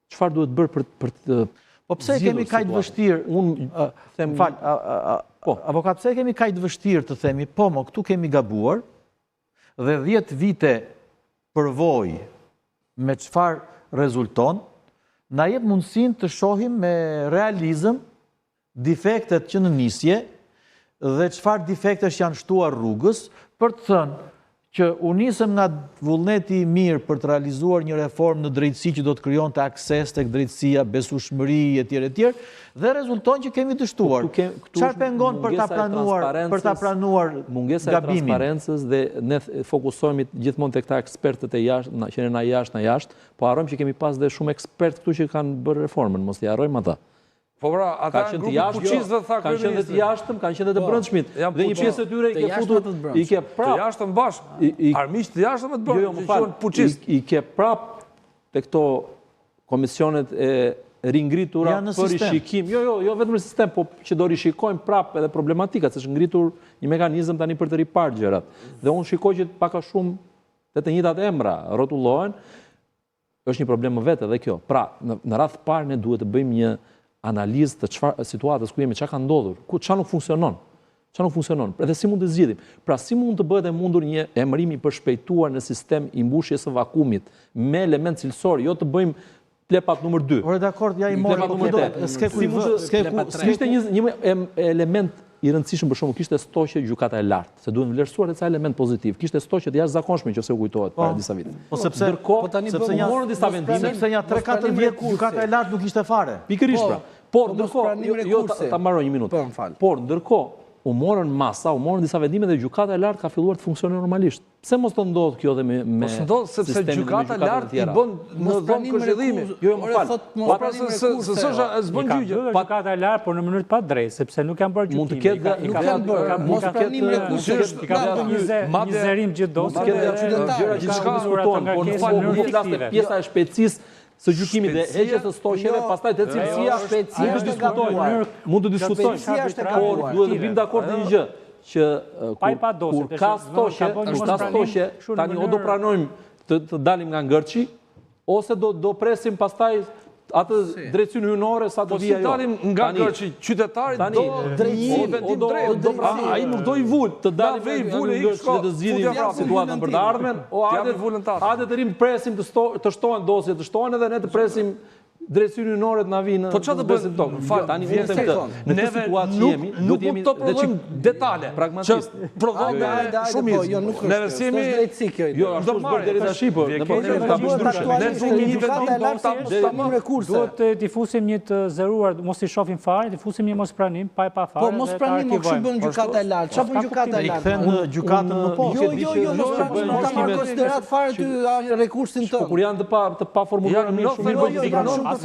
Çfarë duhet bërë për të Po pse kemi kaq të vështirë? Unë them, avokat, pse kemi kaq të vështirë të themi, po mo, këtu kemi gabuar dhe 10 vite përvojë me çfarë rezulton, na jep mundësinë të shohim me realizëm defektet që në nisje dhe çfarë defektesh janë shtuar rrugës, për të thënë që u nisëm nga vullneti i mirë për të realizuar një reformë në drejtësi që do të krijonte akses tek drejtësia, besueshmëri etj. Dhe rezulton që kemi dështuar. Çfarë pengon për ta pranuar mungesa e transparencës dhe ne fokusohemi gjithmonë tek ta ekspertët e jashtë, që na jashtë, po harrojmë që kemi pas dhe shumë ekspertë këtu që kanë bërë reformën, mos i harrojmë ata. Po pra, ata në grupin fuqisë tha kanë qenë të jashtëm, kanë qenë të brendshmit. Dhe një pjesë e tyre i ke futur, i ke prap. Të jashtëm bashkë, armiq të jashtëm të bërë, që quhen fuqistë. I ke prap te këto komisionet e ringritura për rishikim. Jo vetëm në sistem, po që do rishikojmë prap edhe problematikat, se është ngritur një mekanizëm tani për të riparë gjërat. Dhe unë shikoj që pak a shumë të njëjtat emra rrotullohen, është një problem më vetë edhe kjo. Pra, në radhë parë ne duhet të bëjmë një analizë të situatës ku jemi, çka ka ndodhur, çka nuk funksionon. Çka nuk funksionon, edhe si mund të zgjidhim. Pra si mund të bëhet e mundur një emërim i përshpejtuar në sistem i mbushjes së vakumit me element cilësor, jo të bëjmë plepat numër 2. Ore dakord, ja i morë. Kishte një element i rëndësishëm, për shembull, kishte stoqe gjykata e lartë, se duhet vlerësuar edhe ca element pozitiv. Kishte stoqe të jashtëzakonshme nëse u kujtohet para disa vite. Po sepse morën disa vendime, sepse ja 3-4 vjet gjykata e lartë nuk ishte fare. Pikërisht pra. Por ndërkohë, ta mbaroj një minutë. Por ndërkohë u morën masa, u morën disa vendime dhe gjykata e lartë ka filluar të funksionojë normalisht. Pse mos të ndodh kjo edhe me po s'ndodh sepse gjykata e lartë i bën në dhomë këshillimi. Jo, më fal. S'bën gjyqje. Gjykata e lartë, por në mënyrë të padrejtë, sepse nuk kanë bërë gjykim. Mund të ketë, nuk kanë bërë. Mos pranim rekursish. Ka bërë një zërim gjithë Mund të ketë gjëra gjithçka diskutohen, por në fakt nuk flas te pjesa e shpejtësisë së gjykimit dhe heqjes së stoqeve, pastaj te cilësia shpejtësia diskutohet. Mund të diskutojmë, por duhet të bim dakord në një gjë, që kur ka stoqe, tani o do pranojmë të dalim nga ngërçi, ose do presim pastaj atë drejtësinë hyjnore sa do vijë ajo. Po si dalim nga ngërçi, qytetarit do drejtësi vendim drejt. Ai nuk do i vul, të dalim nga ngërçi të zgjidhim situatën për të ardhmen, o hajde të rim presim të shtohen dosje, të shtohen edhe ne të presim drejtësinë hyjnore të na vinë. Po çfarë do bëjmë tokë? Tani unë them këtë. Në këtë situatë jemi, nuk mund të provojmë detale. Pragmatist. Provojmë shumë mirë. Ne rësimi drejtësi kjo. Jo, ashtu është deri tash, po ne po kemi ta bëjmë ndryshe. Ne duhet një vendim ta marrim rekurse. Duhet t'i fusim një të zëruar, mos i shohim fare, t'i fusim një mospranim pa fare. Po mospranim nuk ç'i bën gjykata e lartë. Ç'a bën gjykata e lartë? I kthen në gjykatën më poshtë. Jo, mos ka marrë konsiderat fare ty rekursin tënd. Kur janë të pa formuluar mirë shumë mirë.